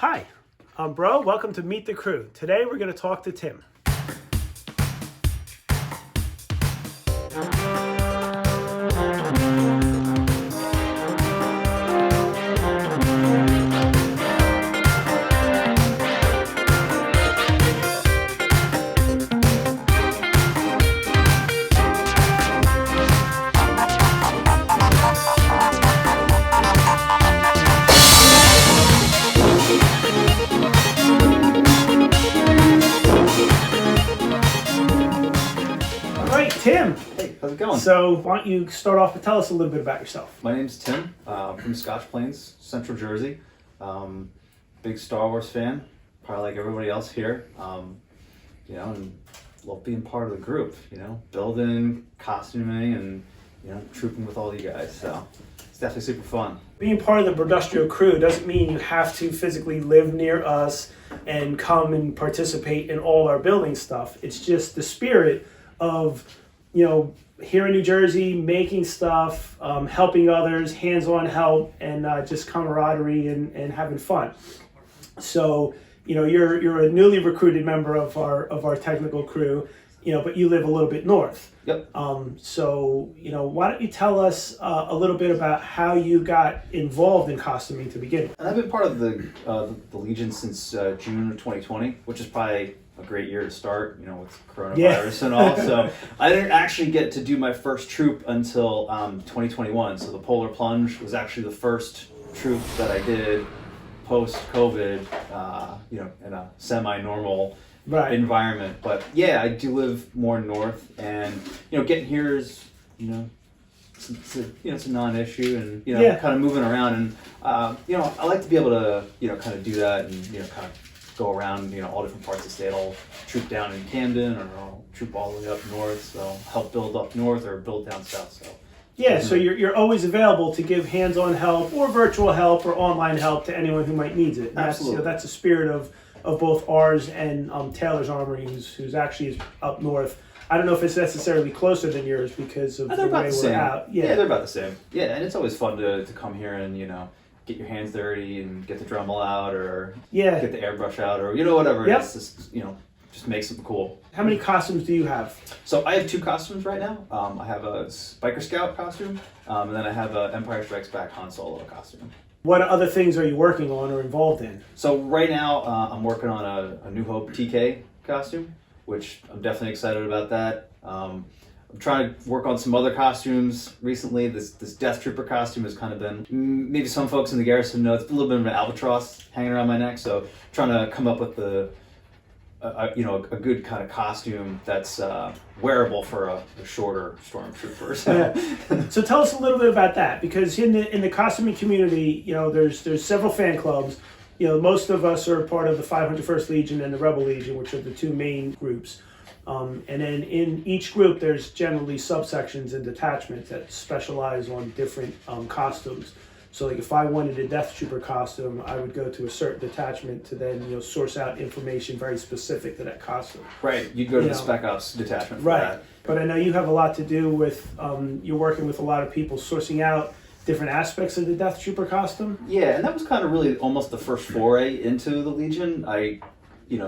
Hi, I'm Bro. Welcome to Meet the Crew. Today we're going to talk to Tim. Tim. Hey, how's it going? So why don't you start off and tell us a little bit about yourself? My name's Tim, from Scotch Plains, Central Jersey. Big Star Wars fan, probably like everybody else here. And love being part of the group, building, costuming, and, trooping with all you guys. So it's definitely super fun. Being part of the Brodustrial Crew doesn't mean you have to physically live near us and come and participate in all our building stuff. It's just the spirit of here in New Jersey, making stuff, helping others, hands-on help, and just camaraderie and having fun. So, you're a newly recruited member of our technical crew, but you live a little bit north. Yep. So, why don't you tell us a little bit about how you got involved in costuming to begin with? And I've been part of the Legion since June of 2020, which is probably a great year to start, with coronavirus and all. So I didn't actually get to do my first troop until 2021. So the Polar Plunge was actually the first troop that I did post-COVID, in a semi-normal environment. But yeah, I do live more north, and getting here is it's a non-issue, and kind of moving around, and I like to be able to kind of do that, and kind of go around, all different parts of the state. I'll troop down in Camden, or I'll troop all the way up north, so help build up north or build down south. So yeah, so you're always available to give hands-on help or virtual help or online help to anyone who might need it. Absolutely. That's the spirit of both ours and Taylor's Armory, who's actually up north. I don't know if it's necessarily closer than yours because of the way we're out. Yeah, they're about the same. Yeah, and it's always fun to come here and get your hands dirty and get the Dremel out, or get the airbrush out, or whatever. Yep. It's just makes it cool. How many costumes do you have? So I have 2 costumes right now. I have a Biker Scout costume, and then I have a Empire Strikes Back Han Solo costume. What other things are you working on or involved in? So right now I'm working on a New Hope TK costume, which I'm definitely excited about that. I'm trying to work on some other costumes recently. This Death Trooper costume has kind of been, maybe some folks in the garrison know, it's a little bit of an albatross hanging around my neck. So trying to come up with a good kind of costume that's wearable for a shorter stormtrooper. So tell us a little bit about that, because in the costuming community, there's several fan clubs. Most of us are part of the 501st Legion and the Rebel Legion, which are the 2 main groups. And then in each group, there's generally subsections and detachments that specialize on different costumes. So like if I wanted a Death Trooper costume, I would go to a certain detachment to then source out information very specific to that costume. Right, you'd go to the Spec Ops detachment for that. But I know you have a lot to do with, you're working with a lot of people sourcing out different aspects of the Death Trooper costume. Yeah, and that was kind of really almost the first foray into the Legion. I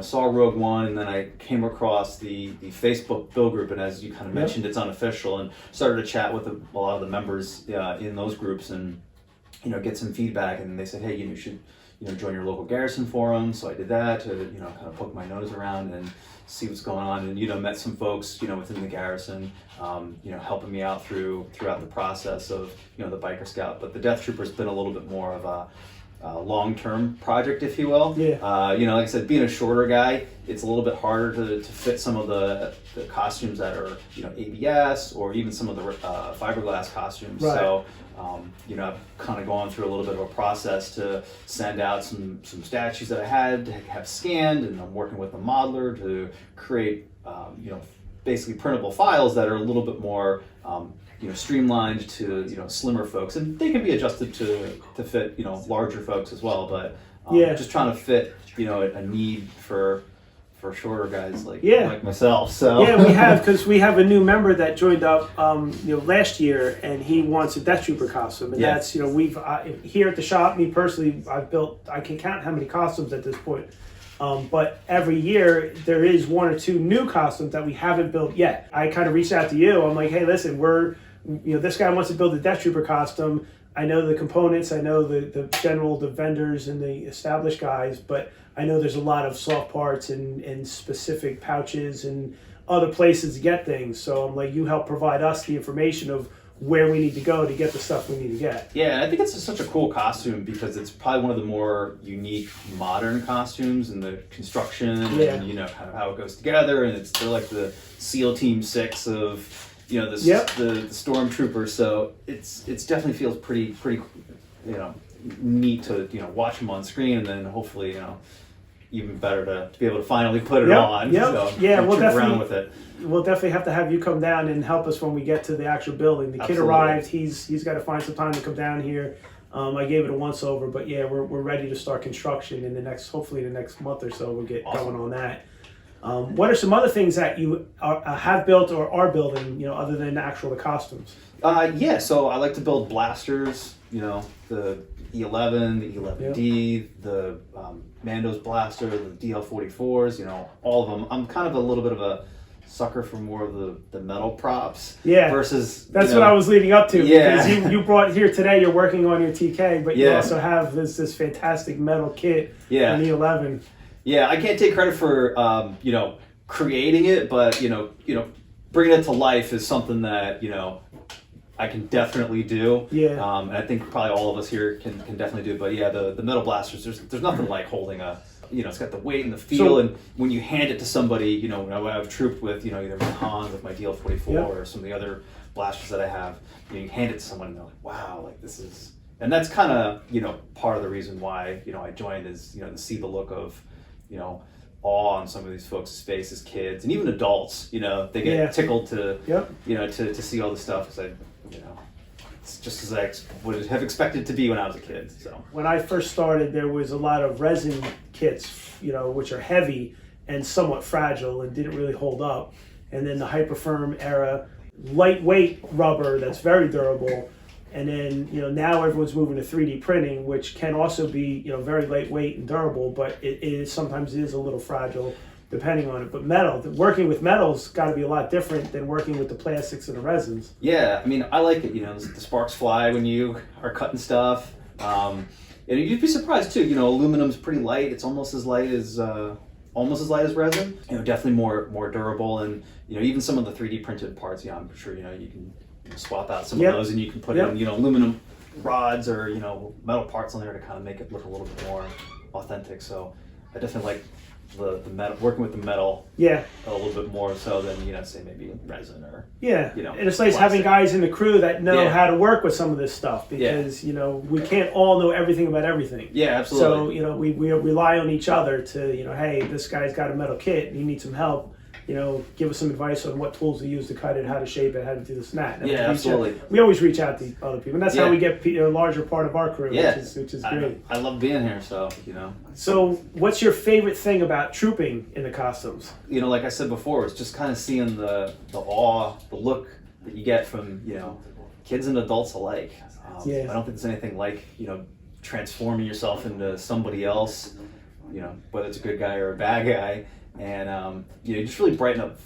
saw Rogue One, and then I came across the Facebook build group, and as you kind of mentioned, it's unofficial, and started to chat with a lot of the members in those groups, and get some feedback, and they said, hey, you should join your local garrison forum. So I did that to kind of poke my nose around and see what's going on, and met some folks within the garrison, helping me out throughout the process of the Biker Scout. But the Death Trooper's been a little bit more of a long-term project, if you will. Yeah. Like I said, being a shorter guy, it's a little bit harder to fit some of the costumes that are ABS, or even some of the fiberglass costumes. Right. So I've kind of gone through a little bit of a process to send out some statues that I had to have scanned, and I'm working with a modeler to create basically printable files that are a little bit more streamlined to slimmer folks, and they can be adjusted to fit larger folks as well. But just trying to fit a need for for shorter guys like Yeah. like myself. So Yeah, we have, because we have a new member that joined up, last year, and he wants a Death Trooper costume, and Yeah. that's, we've here at the shop. Me personally, I can count how many costumes at this point, but every year there is one or two new costumes that we haven't built yet. I kind of reached out to you. I'm like, hey, listen, this guy wants to build a Death Trooper costume. I know the components, I know the vendors and the established guys, but I know there's a lot of soft parts and specific pouches and other places to get things. So I'm like, you help provide us the information of where we need to go to get the stuff we need to get. Yeah, and I think it's such a cool costume because it's probably one of the more unique modern costumes in the construction and kind of how it goes together. And they're like the SEAL Team 6 of the stormtroopers. So it's definitely feels pretty neat to watch them on screen, and then hopefully even better to be able to finally put it on. Yep. So Yeah, we'll around with it. We'll definitely have to have you come down and help us when we get to the actual building. The kid arrived. He's got to find some time to come down here. I gave it a once over, but yeah, we're ready to start construction in hopefully the next month or so. We'll get going on that. What are some other things that you have built or are building, other than the costumes? So I like to build blasters, the E11, the E11D, the Mando's blaster, the DL44s, all of them. I'm kind of a little bit of a sucker for more of the metal props. Yeah. Versus that's what I was leading up to. Yeah. Because you brought here today. You're working on your TK, but you also have this fantastic metal kit. Yeah. In E11. Yeah, I can't take credit for creating it, but bringing it to life is something that I can definitely do. Yeah. And I think probably all of us here can definitely do it. But yeah, the metal blasters, there's nothing like holding it's got the weight and the feel, and when you hand it to somebody, when I've trooped with, either my Hans with my DL44 or some of the other blasters that I have, you hand it to someone and they're like, wow, like this is, and that's kind of, part of the reason why, I joined is, to see the look of, awe on some of these folks' faces, kids, and even adults, they get tickled to, to see all the stuff, because it's just as I would have expected to be when I was a kid. So when I first started, there was a lot of resin kits, which are heavy and somewhat fragile and didn't really hold up. And then the Hyperfirm era, lightweight rubber that's very durable. And then, now everyone's moving to 3D printing, which can also be, very lightweight and durable, but it sometimes is a little fragile depending on it. But working with metal's got to be a lot different than working with the plastics and the resins. Yeah, I mean, I like it. The sparks fly when you are cutting stuff. And you'd be surprised too. Aluminum's pretty light. It's almost as light as resin. Definitely more durable, and even some of the 3D printed parts. I'm sure you can swap out some of those, and you can put in aluminum rods or metal parts on there to kind of make it look a little bit more authentic. So I definitely like the metal, working with the metal a little bit more so than say maybe resin or and it's nice having guys in the crew that know how to work with some of this stuff, because we can't all know everything about everything. Absolutely. So we rely on each other to hey, this guy's got a metal kit and he needs some help. Give us some advice on what tools to use to cut it, how to shape it, how to do this and that. And absolutely. We always reach out to other people, and that's how we get a larger part of our crew, which is great. I love being here, so So, what's your favorite thing about trooping in the costumes? Like I said before, it's just kind of seeing the awe, the look that you get from kids and adults alike. I don't think there's anything like transforming yourself into somebody else, whether it's a good guy or a bad guy. And you just really brighten up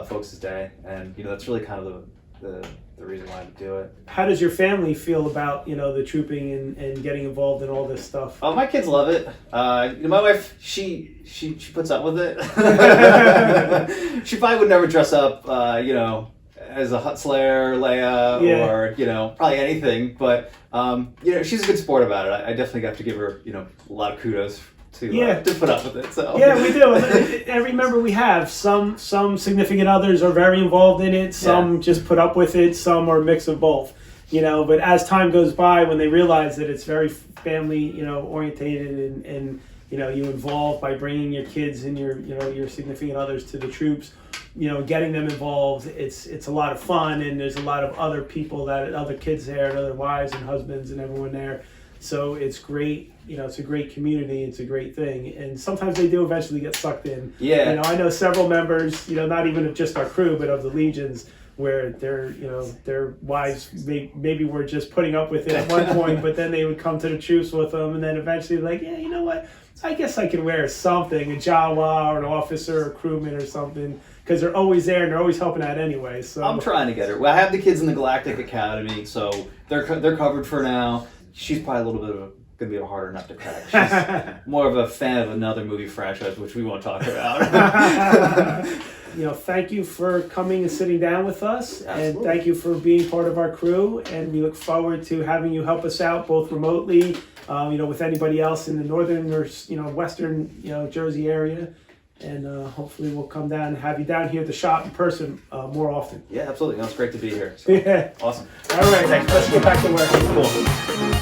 folks' day, and that's really kind of the reason why I do it. How does your family feel about the trooping and getting involved in all this stuff? Oh, my kids love it. My wife, she puts up with it. She probably would never dress up, as a Hut Slayer, Leia, or probably anything. But she's a good sport about it. I definitely have to give her a lot of kudos to put up with it. So we do. Every member we have, some significant others are very involved in it. Some just put up with it. Some are a mix of both. But as time goes by, when they realize that it's very family orientated and you involve by bringing your kids and your significant others to the troops, getting them involved, it's a lot of fun, and there's a lot of other people, other kids there, and other wives and husbands and everyone there So it's great, it's a great community, it's a great thing. And sometimes they do eventually get sucked in. Yeah. I know several members, not even of just our crew, but of the legions, where their wives maybe were just putting up with it at one point, but then they would come to the troops with them, and then eventually like, yeah, you know what? I guess I can wear something, a Jawa or an officer or crewman or something, because they're always there and they're always helping out anyway. So I'm trying to get her. Well, I have the kids in the Galactic Academy, so they're covered for now. She's probably a little bit of gonna be a harder nut to crack. She's more of a fan of another movie franchise, which we won't talk about. Thank you for coming and sitting down with us. Absolutely. And thank you for being part of our crew. And we look forward to having you help us out both remotely, with anybody else in the northern or western, Jersey area. And hopefully we'll come down and have you down here at the shop in person more often. Yeah, absolutely. It's great to be here. So. Yeah. Awesome. All right. Let's get back to work. Cool.